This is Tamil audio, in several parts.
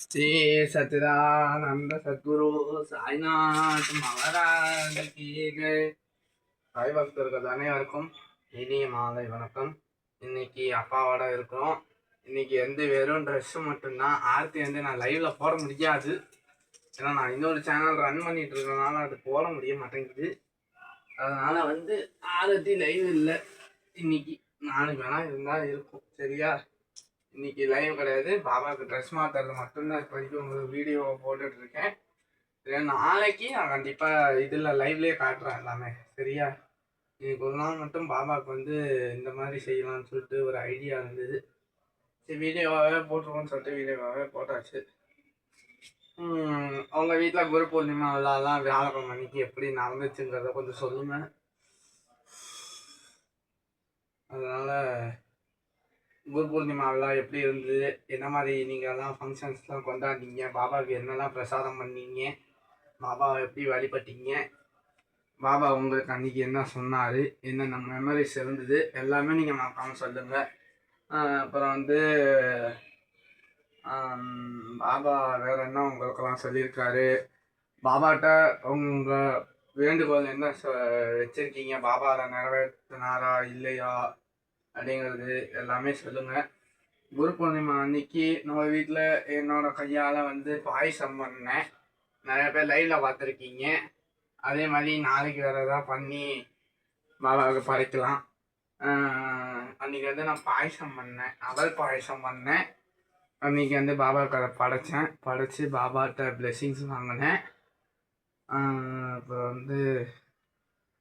श्री सच्चिदानंद सद्गुरु साईनाथ महाराज की जय. சாய் பக்தர்கள் அனைவருக்கும் இனிய மாலை வணக்கம். இன்னைக்கு அப்பாவோட இருக்கிறோம். இன்னைக்கு வெறும் ட்ரெஸ் மட்டும்தான். ஆர்த்தி நான் லைவ்ல போட முடியாது. ஏன்னா நான் இன்னொரு சேனல் ரன் பண்ணிட்டு இருக்கனால அது போட முடிய மாட்டேங்குது. அதனால ஆர்த்தி லைவ் இல்லை. இன்னைக்கு நாளைக்கு வேணா இருந்தா இருக்கும். சரியா? இன்னைக்கு லைவ் கிடையாது. பாபாவுக்கு ட்ரெஸ் மாற்றுறது மட்டும்தான் இப்போதைக்கு உங்களுக்கு வீடியோ போட்டுட்டு இருக்கேன். நாளைக்கு நான் கண்டிப்பாக இதில் லைவ்லேயே காட்டுறேன் எல்லாமே. சரியா? இன்னைக்கு ஒரு நாள் மட்டும் பாபாவுக்கு இந்த மாதிரி செய்யலாம்னு சொல்லிட்டு ஒரு ஐடியா இருந்தது. சரி, வீடியோவாகவே போட்டுருவோம்னு சொல்லிட்டு வீடியோவாகவே போட்டாச்சு. அவங்க வீட்டில் குரு பூர்ணிமா விழாலாம் வியாழக்கிழமை அன்னைக்கு எப்படி நடந்துச்சுங்கிறத கொஞ்சம் சொல்லுங்கள். அதனால் குரு பூர்ணிமா விழா எப்படி இருந்தது, என்ன மாதிரி நீங்கள் எல்லாம் ஃபங்க்ஷன்ஸ்லாம் கொண்டாடினீங்க, பாபாவுக்கு என்னெல்லாம் பிரசாதம் பண்ணீங்க, பாபாவை எப்படி வழிபட்டீங்க, பாபா உங்களுக்கு அன்றைக்கி என்ன சொன்னார், என்னென்ன மெமரிஸ் இருந்தது எல்லாமே நீங்கள் மறக்காம சொல்லுங்கள். அப்புறம் பாபா வேறு என்ன உங்களுக்கெல்லாம் சொல்லியிருக்காரு, பாபாட்ட உங்கள் வேண்டுகோள் என்ன வச்சுருக்கீங்க, பாபாவை நிறைவேற்றினாரா இல்லையா அப்படிங்கிறது எல்லாமே சொல்லுங்கள். குரு பூர்ணிமா அன்னைக்கு நம்ம வீட்டில் என்னோட கையால் பாயசம் பண்ணேன். நிறைய பேர் லைவில் பார்த்துருக்கீங்க. அதே மாதிரி நாளைக்கு வேறு எதாவது பண்ணி பாபாவுக்கு படைக்கலாம். அன்றைக்கி நான் பாயசம் பண்ணேன், அவல் பாயசம் பண்ணேன். அன்றைக்கி பாபாவுக்கு அதை படைச்சி பாபாட்ட பிளெஸ்ஸிங்ஸ் வாங்கினேன். அப்புறம்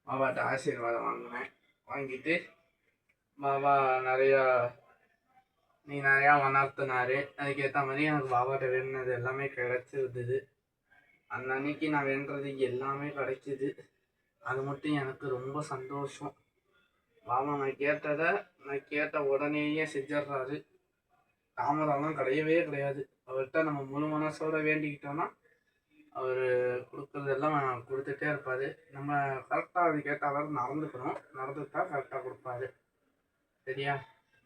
பாபாட்ட ஆசீர்வாதம் வாங்கிட்டு பாபா நீ நிறையா உணர்த்தினாரு. அதுக்கேற்ற மாதிரி எனக்கு பாபாட்ட வேணுனது எல்லாமே கிடைச்சிருந்தது. அந்த அன்னைக்கு நான் வேண்டது எல்லாமே கிடைச்சிது. அது மட்டும் எனக்கு ரொம்ப சந்தோஷம். பாபா நான் கேட்ட உடனேயே செஞ்சிடுறாரு. தாமதம்லாம் கிடையவே கிடையாது. அவர்கிட்ட நம்ம முழு மனசோட வேண்டிக்கிட்டோம்னா அவர் கொடுக்குறதெல்லாம் கொடுத்துட்டே இருப்பார். நம்ம கரெக்டாக அதுக்கேற்ற அளவு நடந்துட்டா கரெக்டாக கொடுப்பாரு. சரியா?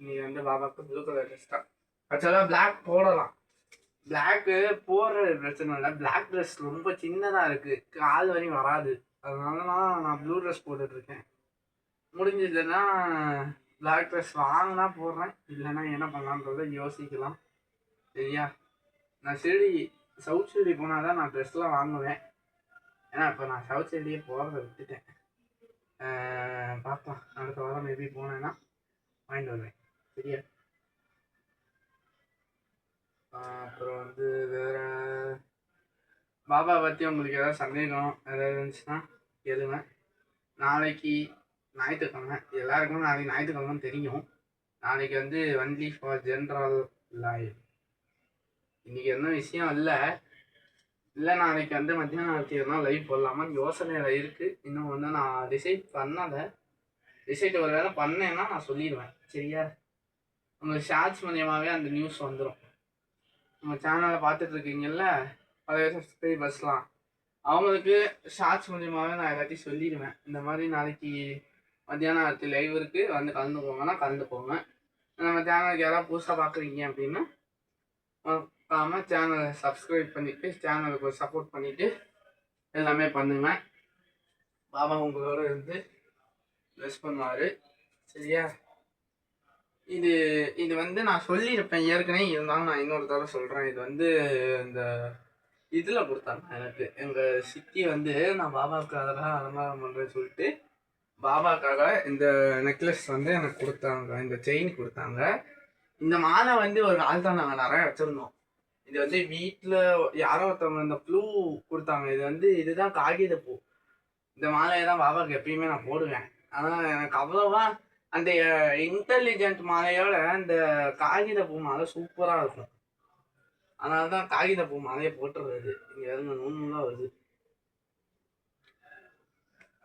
நீ பாபாவுக்கு ப்ளூ கலர் ட்ரெஸ் தான். ஆக்சுவலாக பிளாக் போடலாம். பிளாக்கு போடுறது பிரச்சனை இல்லை. பிளாக் ட்ரெஸ் ரொம்ப சின்னதாக இருக்குது, கால் வரையும் வராது. அதனால நான் ப்ளூ ட்ரெஸ் போட்டுட்ருக்கேன். முடிஞ்சதுன்னா பிளாக் ட்ரெஸ் வாங்கினா போடுறேன், இல்லைன்னா என்ன பண்ணலான்றதை யோசிக்கலாம். சரியா? நான் சவுத் ஷிரடி போனால் தான் நான் ட்ரெஸ்லாம் வாங்குவேன். ஏன்னா இப்போ நான் சவுத் ஷிரடியே போகிறத விட்டுட்டேன். பார்க்கலாம், அடுத்த வாரம் மேபி போனேன்னா வாங்கிட்டு வருவேன். சரியா? அப்புறம் வேற பாபா பற்றி உங்களுக்கு ஏதாவது சந்தேகம் ஏதாவது இருந்துச்சுன்னா கேளுங்க. நாளைக்கு ஞாயிற்றுக்கிழமை, எல்லாருக்குமே நாளைக்கு ஞாயிற்றுக்கிழமை தெரியும். நாளைக்கு ஒன்லி ஃபார் ஜென்ரல் லைவ். இன்னைக்கு என்ன விஷயம் இல்லை. நாளைக்கு மத்தியானம் லைவ் போடலாமான்னு யோசனையில் இருக்குது. இன்னும் நான் டிசைட் பண்ணலை. டிசைட் ஒரு வேளை பண்ணேன்னா நான் சொல்லிடுவேன். சரியா? உங்களுக்கு ஷார்ட்ஸ் மூலியமாகவே அந்த நியூஸ் வந்துடும். நம்ம சேனலை பார்த்துட்டு இருக்கீங்கல்ல, பழைய சப்ஸ்கிரைபர்ஸ்லாம், அவங்களுக்கு ஷார்ட்ஸ் மூலியமாகவே நான் எல்லாத்தையும் சொல்லிடுவேன். இந்த மாதிரி நாளைக்கு மத்தியானம் லைவ் இருக்குது, கலந்துக்கோங்கன்னா கலந்துக்கோங்க. நம்ம சேனலுக்கு யாராவது புதுசாக பார்க்குறீங்க அப்படின்னா மறக்காமல் சேனலை சப்ஸ்கிரைப் பண்ணிவிட்டு சேனலுக்கு ஒரு சப்போர்ட் பண்ணிவிட்டு எல்லாமே பண்ணுவேன். பாபா உங்களோட ப்ளஸ் பண்ணுவார். சரியா? இது நான் சொல்லியிருப்பேன் ஏற்கனவே, இருந்தாலும் நான் இன்னொரு தடவை சொல்கிறேன். இது இந்த இதில் கொடுத்தாங்க எனக்கு. எங்கள் சித்தி நான் பாபாவுக்காக தான் அலங்காரம் பண்ணுறேன்னு சொல்லிட்டு பாபாவுக்காக இந்த நெக்லஸ் எனக்கு கொடுத்தாங்க, இந்த செயின் கொடுத்தாங்க. இந்த மாலை ஒரு ஆள் தான் நாங்கள் நிறைய வச்சுருந்தோம். இது வீட்டில் யாரோ ஒருத்தவங்க இந்த ப்ளூ கொடுத்தாங்க. இதுதான் காகித பூ. இந்த மாலையை தான் பாபாவுக்கு எப்பயுமே நான் போடுவேன். ஆனால் எனக்கு அவ்வளோவா அந்த இன்டெலிஜென்ட் மாலையோட அந்த காகித பூ மாலை சூப்பராக இருக்கும். அதனால தான் காகித பூ மாலையை போட்டுறது. இங்கே நூல்லாம் வருது.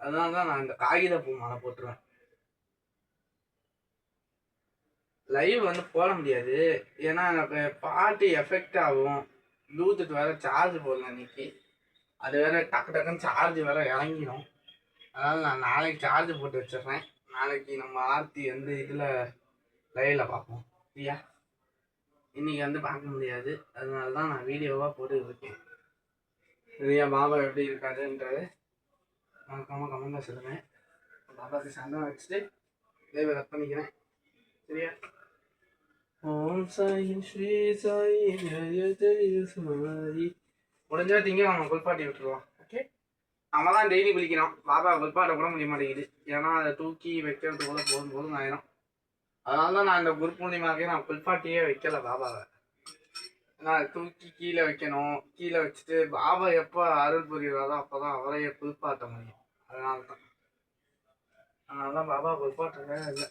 அதனால தான் நான் இந்த காகித பூ மாலை போட்டுருவேன். லைவ் போட முடியாது, ஏன்னா எனக்கு பாட்டு எஃபெக்ட் ஆகும். ப்ளூடூத் வேற சார்ஜ் போடல இன்னைக்கு. அது வேற டக்குன்னு சார்ஜ் வேற இறங்கிடும். அதனால் நான் நாளைக்கு சார்ஜ் போட்டு வச்சிடுறேன். நாளைக்கு நம்ம ஆர்த்தி இதில் லைவில் பார்ப்போம். சரியா? இன்றைக்கி வந்து பார்க்க முடியாது. அதனால தான் நான் வீடியோவாக போட்டுருக்கேன். சரியா? பாபா எப்படி இருக்காதுன்றது மறக்காமல் கமெண்ட்டில் சொல்லுங்கள். பாபாவுக்கு சந்தனம் வச்சுட்டு லைவை கட் பண்ணிக்கிறேன். சரியா? ஓம் சாயி ஸ்ரீ சாயி ஜெய ஜெய சாயி. முடிஞ்சா திங்கக்கிழமை குளிப்பாட்டி விட்டுருவோம். ஓகே, நம்ம தான் டெய்லி குளிக்கிறோம். பாபா குளிப்பாட்ட கூட முடிய மாட்டேங்குது. ஏன்னா அதை தூக்கி வைக்கிறதுக்குள்ள போதும் ஆயிரும். அதனால தான் நான் இந்த குரு பூர்ணிமாவுக்கே நான் குளிப்பாட்டியே வைக்கல பாபாவை. நான் தூக்கி கீழே வைக்கணும். கீழே வச்சுட்டு பாபா எப்போ அருள் புரிகிறாரோ அப்போ தான் அவரையே குளிப்பாட்ட முடியும். அதனால தான் பாபா குளிப்பாட்டவே இல்லை.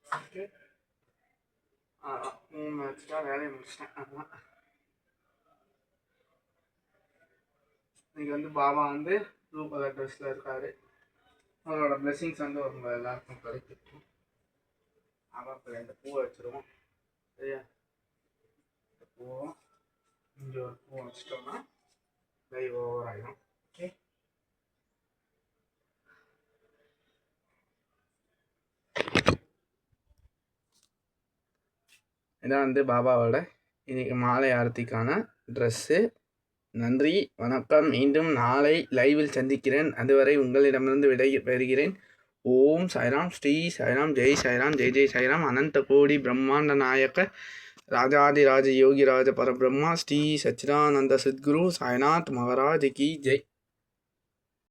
ஓகே, மூணு வச்சுட்டா வேலையை முடிச்சிட்டேன். ஆமாம், இன்னைக்கு வந்து பாபா வந்து ப்ளூ கலர் ட்ரெஸ்ஸில் இருக்காரு. அவரோட பிளெஸிங்ஸ் வந்து உங்க எல்லாருக்கும் கிடைக்கும். பாபாவுக்கு 2 பூவை வச்சுருவோம். சரியா? இந்த பூவும் இங்கே ஒரு பூவை வச்சிட்டோம்னா லைவ் ஓவர் ஆகிடும். ஓகே, இதான் வந்து பாபாவோட இன்னைக்கு மாலை ஆரத்திக்கான ட்ரெஸ்ஸு. நன்றி, வணக்கம். மீண்டும் நாளை லைவில் சந்திக்கிறேன். அதுவரை உங்களிடமிருந்து விடை பெறுகிறேன். ஓம் சாய்ராம், ஸ்ரீ சாய்ராம், ஜெய் சாய்ராம், ஜெய் ஜெய் சாய்ராம். அனந்த கோடி பிரம்மாண்ட நாயக்க ராஜாதிராஜ யோகிராஜ பரபிரம்மா ஸ்ரீ சச்சிதானந்த சத்குரு சாய்நாத் மகாராஜ் கி ஜெய்.